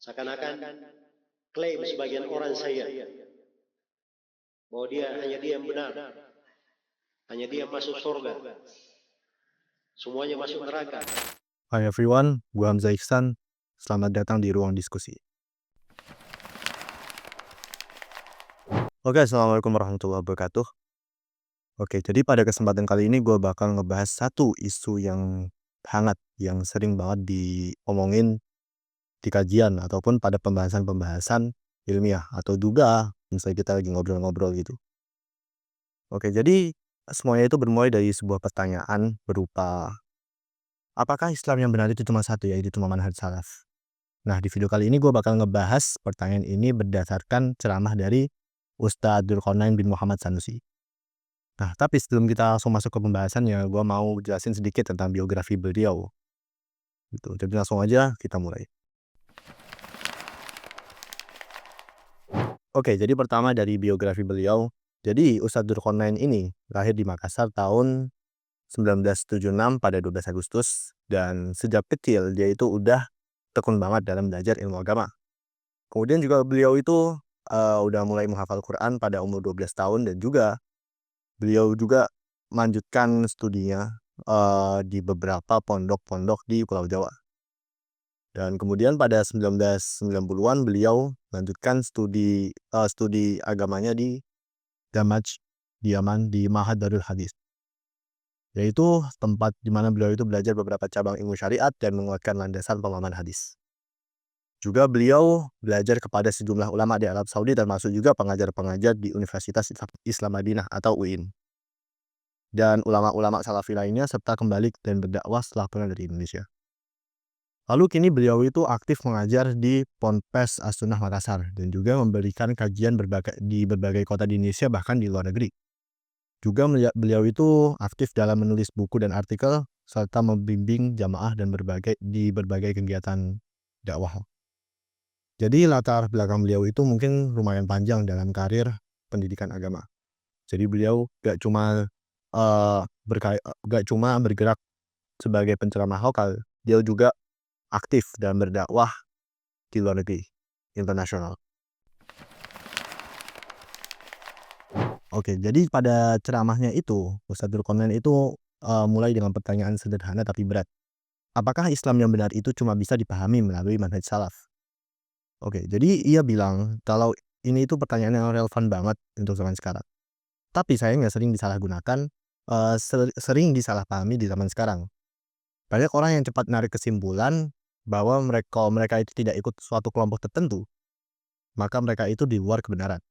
Seakan-akan klaim sebagian orang saya bahwa hanya dia yang benar, hanya dia yang masuk surga, semuanya masuk neraka. Hai everyone, gue Hamzah Ihsan. Selamat datang di Ruang Diskusi. Oke, Assalamualaikum warahmatullahi wabarakatuh. Oke, jadi pada kesempatan kali ini gue bakal ngebahas satu isu yang hangat, yang sering banget diomongin di kajian ataupun pada pembahasan-pembahasan ilmiah atau juga misalnya kita lagi ngobrol-ngobrol gitu. Oke, jadi semuanya itu bermulai dari sebuah pertanyaan berupa apakah Islam yang benar itu cuma satu, yaitu cuma manhaj salaf? Nah, di video kali ini gue bakal ngebahas pertanyaan ini berdasarkan ceramah dari Ustadz Dzulkarnain bin Muhammad Sanusi. Nah, tapi sebelum kita langsung masuk ke pembahasannya, gue mau jelasin sedikit tentang biografi beliau. Gitu. Jadi langsung aja kita mulai. Oke, jadi pertama dari biografi beliau. Jadi Ustadz Dzulkarnain ini lahir di Makassar tahun 1976 pada 12 Agustus. Dan sejak kecil dia itu udah tekun banget dalam belajar ilmu agama. Kemudian juga beliau itu udah mulai menghafal Quran pada umur 12 tahun dan juga beliau juga melanjutkan studinya di beberapa pondok-pondok di Pulau Jawa. Dan kemudian pada 1990-an beliau melanjutkan studi agamanya di Damaj di Yaman di Ma'had Darul Hadis. Yaitu tempat di mana beliau itu belajar beberapa cabang ilmu syariat dan menguatkan landasan pemahaman hadis. Juga beliau belajar kepada sejumlah ulama di Arab Saudi termasuk juga pengajar-pengajar di Universitas Islam Madinah atau UIN. Dan ulama-ulama salafi lainnya serta kembali dan berdakwah setelah pulang dari Indonesia. Lalu kini beliau itu aktif mengajar di Ponpes As-Sunnah Makassar dan juga memberikan kajian di berbagai kota di Indonesia bahkan di luar negeri. Juga beliau itu aktif dalam menulis buku dan artikel serta membimbing jamaah dan di berbagai kegiatan dakwah. Jadi latar belakang beliau itu mungkin lumayan panjang dalam karir pendidikan agama. Jadi beliau gak cuma bergerak sebagai penceramah lokal, dia juga aktif dalam berdakwah di luar negeri, internasional. Oke, jadi pada ceramahnya itu, Ustadz Dzulkarnain itu mulai dengan pertanyaan sederhana tapi berat. Apakah Islam yang benar itu cuma bisa dipahami melalui manhaj salaf? Oke, jadi ia bilang kalau ini itu pertanyaan yang relevan banget untuk zaman sekarang. Tapi sayangnya sering disalahgunakan, sering disalahpahami di zaman sekarang. Banyak orang yang cepat narik kesimpulan bahwa kalau mereka itu tidak ikut suatu kelompok tertentu, maka mereka itu di luar kebenaran.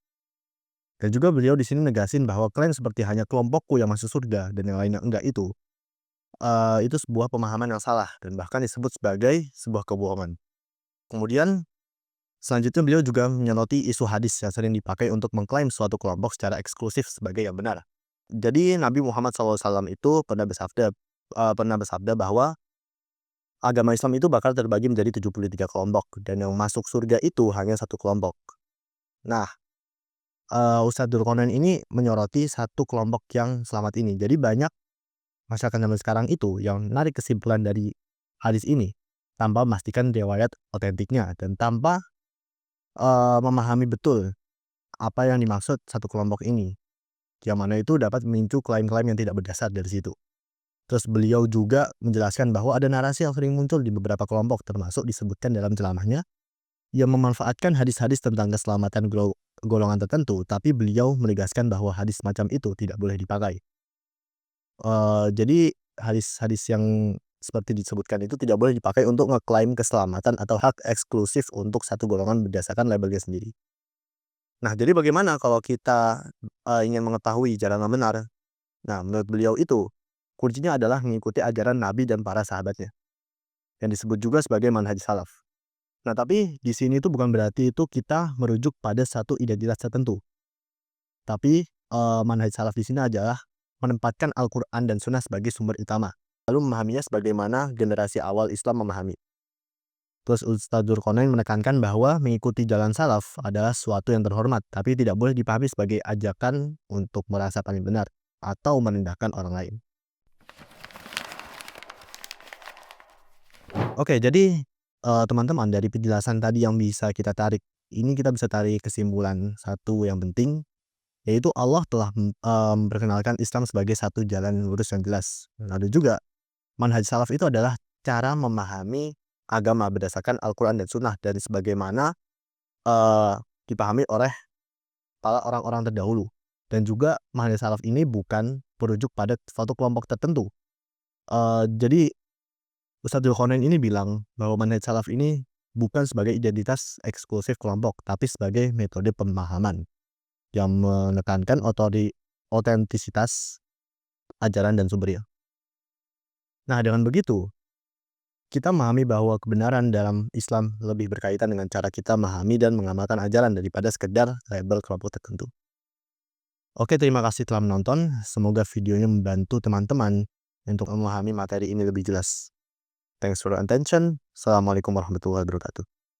Dan juga beliau di sini negasin bahwa klaim seperti hanya kelompokku yang masuk surga dan yang lainnya enggak itu sebuah pemahaman yang salah dan bahkan disebut sebagai sebuah kebohongan. Kemudian selanjutnya beliau juga menyoroti isu hadis yang sering dipakai untuk mengklaim suatu kelompok secara eksklusif sebagai yang benar. Jadi Nabi Muhammad SAW itu pernah bersabda bahwa agama Islam itu bakal terbagi menjadi 73 kelompok dan yang masuk surga itu hanya satu kelompok. Nah, Ustadz Dzulkarnain ini menyoroti satu kelompok yang selamat ini. Jadi banyak masyarakat zaman sekarang itu yang narik kesimpulan dari hadis ini tanpa memastikan riwayat otentiknya dan tanpa memahami betul apa yang dimaksud satu kelompok ini. Yang mana itu dapat memicu klaim-klaim yang tidak berdasar dari situ. Terus beliau juga menjelaskan bahwa ada narasi yang sering muncul di beberapa kelompok termasuk disebutkan dalam ceramahnya yang memanfaatkan hadis-hadis tentang keselamatan golongan tertentu, tapi beliau menegaskan bahwa hadis macam itu tidak boleh dipakai. Jadi hadis-hadis yang seperti disebutkan itu tidak boleh dipakai untuk ngeklaim keselamatan atau hak eksklusif untuk satu golongan berdasarkan labelnya sendiri. Nah, jadi bagaimana kalau kita ingin mengetahui jalan yang benar? Nah, menurut beliau itu kuncinya adalah mengikuti ajaran Nabi dan para sahabatnya, yang disebut juga sebagai manhaj salaf. Nah, tapi di sini itu bukan berarti itu kita merujuk pada satu identitas tertentu. Tapi manhaj salaf di sini adalah menempatkan Al-Quran dan Sunnah sebagai sumber utama, lalu memahaminya sebagaimana generasi awal Islam memahami. Terus Ustadz Dzulkarnain menekankan bahwa mengikuti jalan salaf adalah suatu yang terhormat, tapi tidak boleh dipahami sebagai ajakan untuk merasa paling benar atau merendahkan orang lain. Oke, jadi teman-teman, dari penjelasan tadi yang bisa kita tarik, ini kita bisa tarik kesimpulan satu yang penting, yaitu Allah telah memperkenalkan Islam sebagai satu jalan lurus yang jelas. Lalu juga manhaj salaf itu adalah cara memahami agama berdasarkan Al-Quran dan Sunnah dari sebagaimana dipahami oleh para orang-orang terdahulu. Dan juga manhaj salaf ini bukan merujuk pada suatu kelompok tertentu. Jadi Ustadz Dzulkarnain ini bilang bahwa manhaj salaf ini bukan sebagai identitas eksklusif kelompok, tapi sebagai metode pemahaman yang menekankan otentisitas ajaran dan sumbernya. Nah, dengan begitu, kita memahami bahwa kebenaran dalam Islam lebih berkaitan dengan cara kita memahami dan mengamalkan ajaran daripada sekedar label kelompok tertentu. Oke, terima kasih telah menonton. Semoga videonya membantu teman-teman untuk memahami materi ini lebih jelas. Thanks for your attention. Assalamualaikum warahmatullahi wabarakatuh.